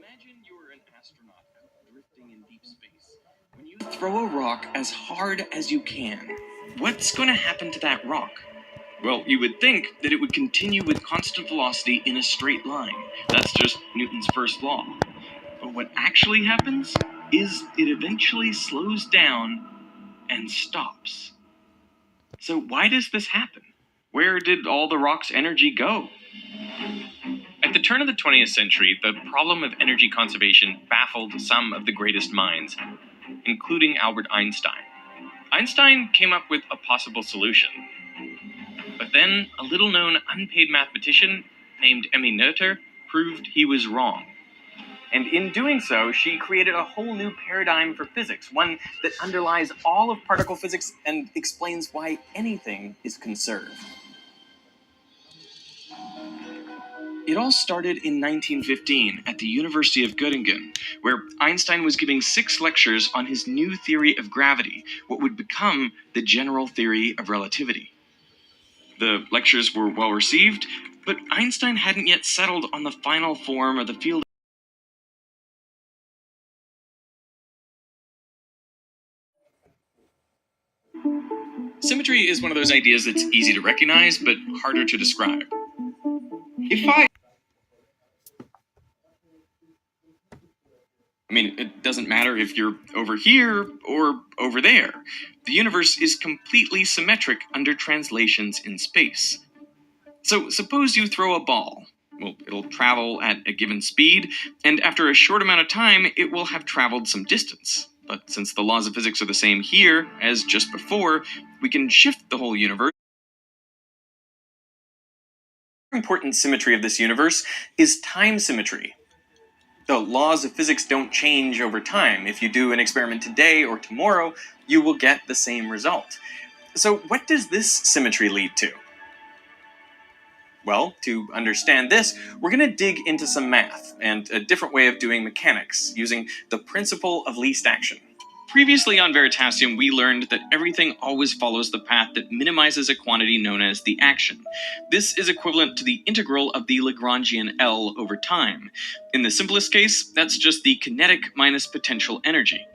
Imagine you're an astronaut drifting in deep space. When you throw a rock as hard as you can, what's going to happen to that rock? Well, you would think that it would continue with constant velocity in a straight line. That's just Newton's first law. But what actually happens is it eventually slows down and stops. So why does this happen? Where did all the rock's energy go? At the turn of the 20th century, the problem of energy conservation baffled some of the greatest minds, including Albert Einstein. Einstein came up with a possible solution. But then, a little-known unpaid mathematician named Emmy Noether proved he was wrong. And in doing so, she created a whole new paradigm for physics, one that underlies all of particle physics and explains why anything is conserved. It all started in 1915 at the University of Göttingen, where Einstein was giving 6 lectures on his new theory of gravity, what would become the general theory of relativity. The lectures were well received, but Einstein hadn't yet settled on the final form of the field. Symmetry is one of those ideas that's easy to recognize, but harder to describe. I mean, it doesn't matter if you're over here or over there. The universe is completely symmetric under translations in space. So suppose you throw a ball. Well, it'll travel at a given speed, and after a short amount of time, it will have traveled some distance. But since the laws of physics are the same here as just before, we can shift the whole universe. The important symmetry of this universe is time symmetry. The laws of physics don't change over time. If you do an experiment today or tomorrow, you will get the same result. So what does this symmetry lead to? Well, to understand this, we're going to dig into some math and a different way of doing mechanics, using the principle of least action. Previously on VERITASIUM, we learned that everything always follows the path that minimizes a quantity known as the action. This is equivalent to the integral of the Lagrangian L over time. In the simplest case, that's just the kinetic minus potential energy.